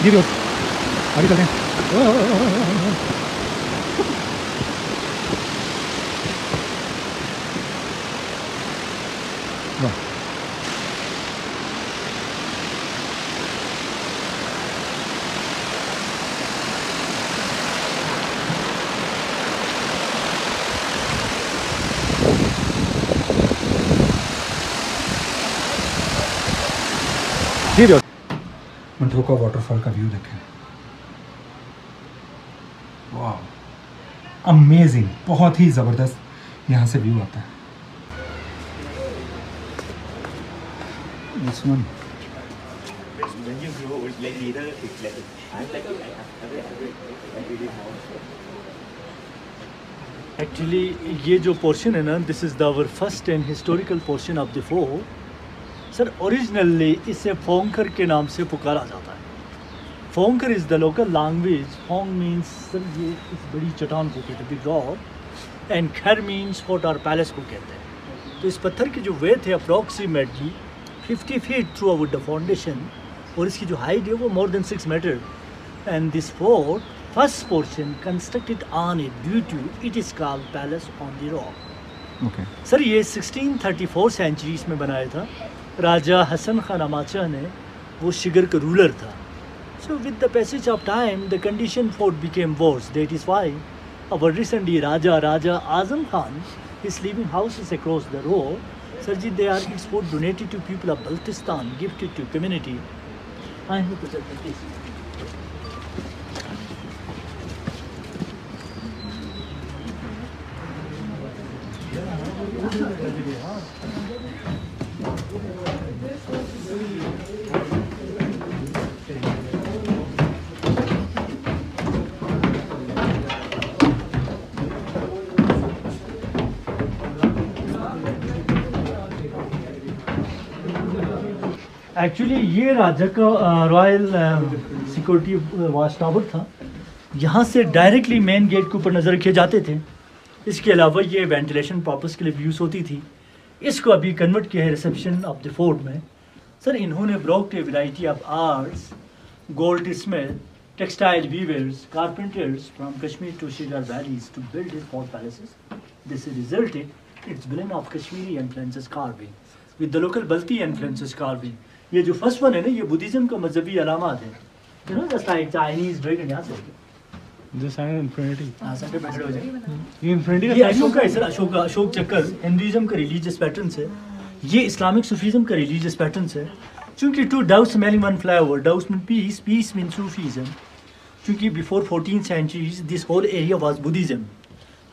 जी भी आगे चलते हैं। वाह जी भी मंटोका वाटरफॉल का व्यू देखें। वाह अमेजिंग, बहुत ही ज़बरदस्त यहाँ से व्यू आता है। This one. एक्चुअली ये जो पोर्शन है ना, this is the our first and historical portion of the fort. Sir originally इसे फोंकर के नाम से पुकारा जाता है। Phonkar is the local language. फोंग मीन्स सर ये इस बड़ी चट्टान को कहते हैं, बिग रॉक, एंड खैर मीन्स फोर्ट और पैलेस को कहते हैं। तो इस पत्थर की जो वेट है approximately 50 feet throughout the foundation, और इसकी जो हाइट है वो more than 6 metre. And this fort first portion constructed on it due to it is called palace on the rock. Okay sir ये 1634 सेंचुरीज में बनाया था। राजा हसन खान अमाचा ने, वो शिगर का रूलर था। So with the passage of time the condition fort became worse. That is why our recently Raja Azam Khan is leaving houses across the road. Sir ji, they are export donated to people of Baltistan, gifted to community. I hope it's at this. Actually ये राजा का royal security watch tower था। यहाँ से directly main gate के ऊपर नज़र रखे जाते थे। इसके अलावा ये वेंटिलेशन पर्पस के लिए भी यूज़ होती थी। इसको अभी कन्वर्ट किया है रिसेप्शन ऑफ द फोर्ट में। सर इन्होंने brought a variety of arts, goldsmith, textile weavers, carpenters from Kashmir to Shigar valleys to build his fort palaces. This resulted its blend of Kashmiri influences carving with the local Balti influences carving. ये जो first one है ना, ये Buddhism का मजहबी अलामत है। You know just like Chinese dragon यहाँ से दिस साइन इन्फिनिटी। हां सेंटर बैठे हो जाए। ये इन्फिनिटी ये अशोक का है सर, अशोक चक्र हिंदुइज्म का रिलीजियस पैटर्न है। ये इस्लामिक सूफीज्म का रिलीजियस पैटर्न है। क्योंकि two doves smelling one flower, doves mean peace, peace mean Sufism. क्योंकि before 14 centuries this whole area was Buddhism.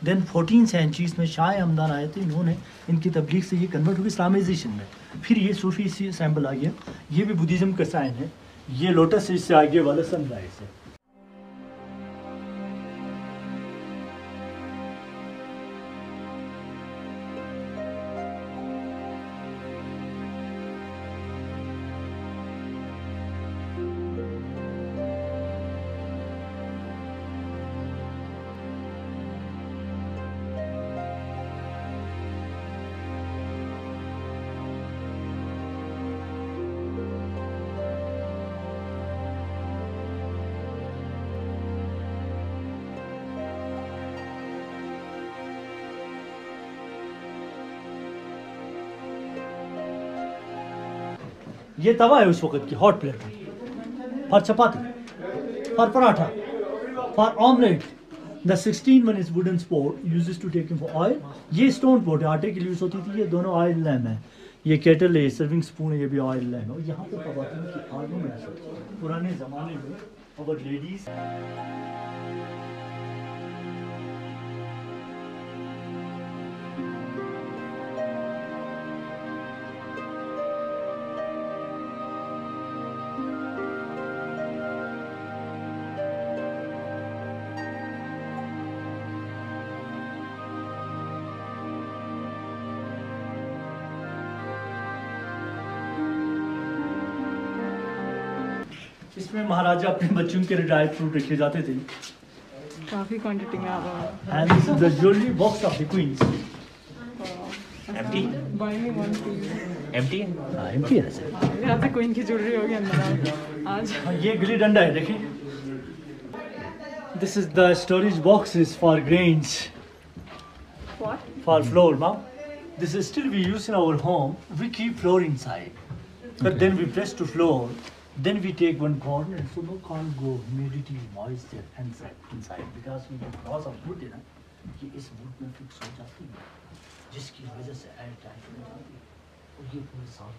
Then 14 centuries में शाह हमदान आए थे, इन्होंने इनकी तबलीग से ये कन्वर्ट हो गया इस्लामाइजेशन में। फिर ये सूफी सैम्बल आ गया। ये भी बुद्धिज्म का साइन है। ये लोटस इससे आगे वाला सनराइज है। ये तवा है उस वक्त की hot plate for chapati, for paratha, for omelette. The 16 one is wooden sport uses to take for oil. ये स्टोन पोट है, आटे के लिए यूज होती थी। ये दोनों ऑयल लैम्प है। ये केटल है, सर्विंग स्पून है, ये भी ऑयल लैम्प है। और यहाँ पर ख़वातीन की आर्गुमेंट्स पुराने ज़माने में और लेडीज इसमें महाराजा अपने बच्चों के ड्राई फ्रूट रखे जाते थे। काफी क्वांटिटी में आ रहा है। And this is the jewellery box of the queens. Empty Buying one piece. Empty है हाँ एम्प्टी है ऐसे। यहाँ से कोइन की ज्वेलरी होगी अंदर आज। हाँ, ये गिल्ली डंडा है देखिए। This is the storage boxes for grains What? for flour now. This is still we use in our home. We keep flour inside, but then we press to flour. Then we take one corner, so no can't go humidity, moisture inside because we have loss of wood है ना, ये इस wood में fix हो जाती है, जिसकी वजह से air tight हो जाती है और ये पूरी साफ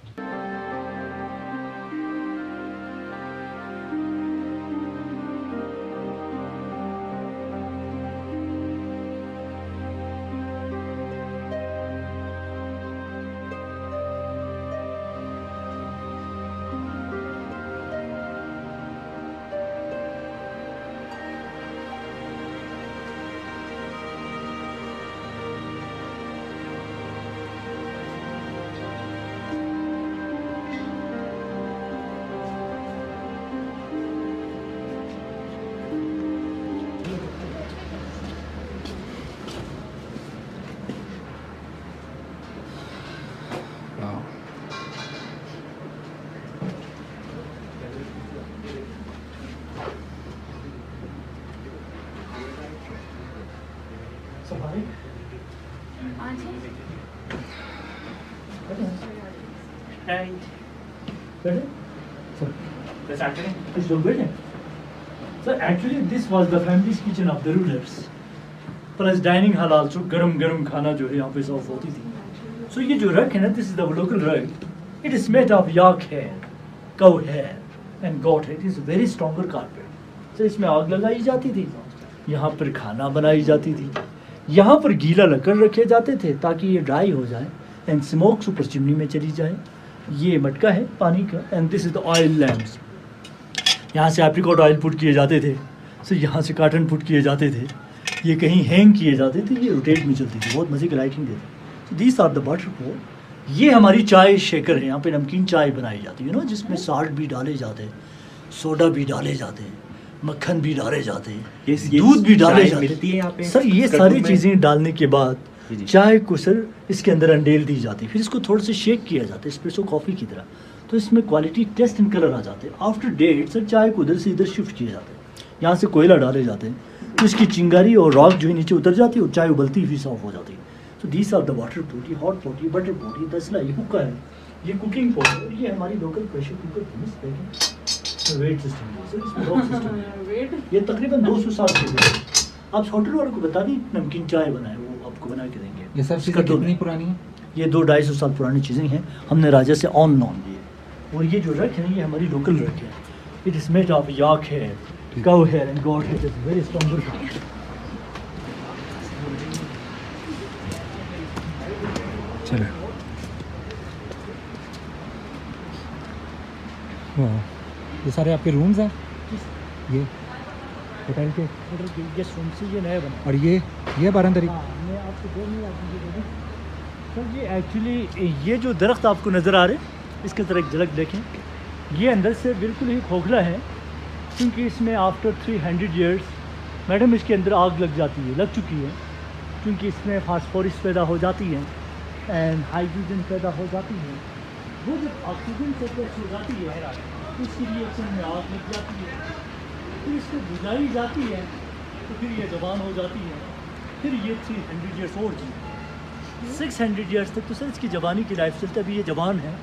सफाई बैठे सर That's actually इस लोग बैठे sir actually this was the families kitchen of the rulers plus dining hall also गरम गरम खाना जो है यहाँ पे सर्व होती थी सो ये जो रग है ना this is the local rug it is made of yak hair cow hair and goat hair it is very stronger carpet so इसमें आग लगाई जाती थी यहाँ पर खाना बनाई जाती थी यहाँ पर गीला लकड़ रखे जाते थे ताकि ये ड्राई हो जाए एंड स्मोक्स ऊपर चिमनी में चली जाए ये मटका है पानी का and this is the oil lamps यहाँ से एप्रिकॉट ऑयल पुट किए जाते थे सो यहाँ से काटन पुट किए जाते थे ये कहीं हैंग किए जाते थे ये रोटेट में चलती थी बहुत मज़े की लाइटिंग देती so these are the butter pot ये हमारी चाय शेकर है यहाँ पे नमकीन चाय बनाई जाती है ना जिसमें साल्ट भी डाले जाते हैं सोडा भी डाले जाते हैं मक्खन भी डाले जाते हैं दूध भी डाले जाते मिलती है यहाँ पे हैं सर ये सारी चीज़ें डालने के बाद जी। चाय को सर इसके अंदर अंडेल दी जाती है फिर इसको थोड़ा सा शेक किया जाता है एस्प्रेसो कॉफ़ी की तरह तो इसमें क्वालिटी टेस्ट एंड कलर आ जाते हैं आफ्टर डेट सर चाय को उधर से इधर शिफ्ट किए जाते हैं यहाँ से कोयला डाले जाते हैं तो इसकी चिंगारी और रॉक जो है नीचे उतर जाती है और चाय उबलती हुई साफ हो जाती है तो these are the water pot ये हॉट पोट ये बटर पोट ये तसला ये कुकर है ये कुकिंग पोट है ये हमारी local pressure cooker weight system weight ये तकरीबन 200 साल से आप होटल वालों को बता दी नमकीन चाय बनाए वो आपको बना के देंगे ये सब चीज़ें कितनी पुरानी है? ये 200-250 साल पुरानी चीज़ें हैं हमने राजा से ऑन लॉन लिए और ये जो रख है ना ये हमारी लोकल रख है it is made of yak hair cow hair and goat hair is very stronger चलो वाह ये सारे आपके रूम्स हैं ये होटल के गेस्ट रूम से ये नया बना और ये बारंदरी हाँ मैं आपको दो नहीं आपको सर ये एक्चुअली ये जो दरख्त आपको नज़र आ रहे हैं इसके तरह एक झलक देखें ये अंदर से बिल्कुल ही खोखला है क्योंकि इसमें आफ्टर 300 ईयर्स मैडम इसके अंदर आग लग जाती है लग चुकी है क्योंकि इसमें फास्फोरस पैदा हो जाती है एंड हाइड्रोजन पैदा हो जाती है वो जब ऑक्सीजन से टच हो जाती है इसकी रिएक्शन में आग लग जाती है फिर इसको बुझाई जाती है तो फिर ये जवान हो जाती है फिर ये 300 ईयर्स और जी 600 ईयर्स तक तो सर इसकी जवानी की लाइफ चलती है अभी ये जवान है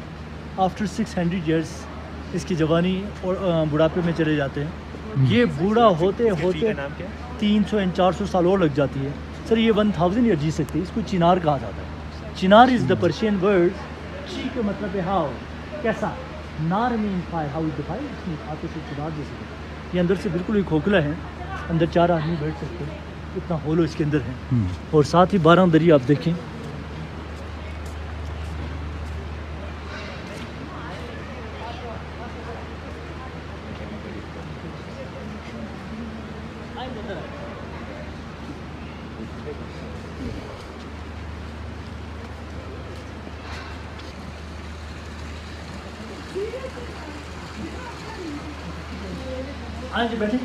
आफ्टर 600 ईयर्स इसकी जवानी और बुढ़ापे में चले जाते हैं ये बूढ़ा होते होते 300 एंड 400 साल और लग जाती है सर ये 1000 ईयर जी सकती है इसको चिनार कहा जाता है चिनार इज़ द पर्शियन वर्ड ची का मतलब है हाउ कैसा नार mean fire how is the fire इसमें हाथों से चिनार जैसे ये अंदर से बिल्कुल ही खोखला है अंदर 4 आदमी बैठ सकते हैं इतना होलो इसके अंदर है और साथ ही 12 दरी आप देखें आज बैठे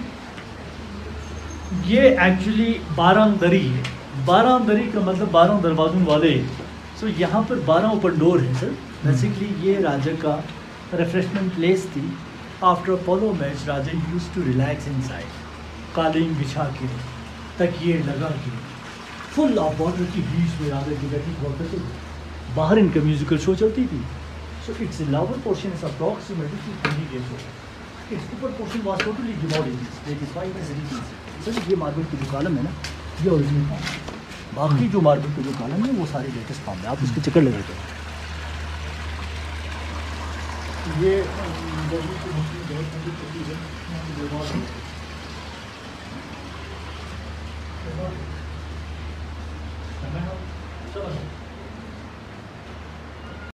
ये एक्चुअली 12 दरी है 12 दरी का मतलब 12 दरवाजों वाले सो यहाँ पर 12 ओपन डोर है सर। बेसिकली ये राजा का रिफ्रेशमेंट प्लेस थी। After polo match Raja use to relax inside, कालीन बिछा के, तकिए लगा के, फुल ऑफ वाटर की बीच में राजा की बैठक हुआ करते थे। बाहर इनका म्यूजिकल शो चलती थी। So its lower portion is approximately 20 years old। Its ऊपर portion was totally demolished. Sir ये मार्बल की जो कॉलम है ना, ये ओरिजिनल फॉर्म है। बाकी जो मार्बल के जो कॉलम है वो सारे लेटेस्ट फॉर्म है, आप उसके चक्कर लगा के। ये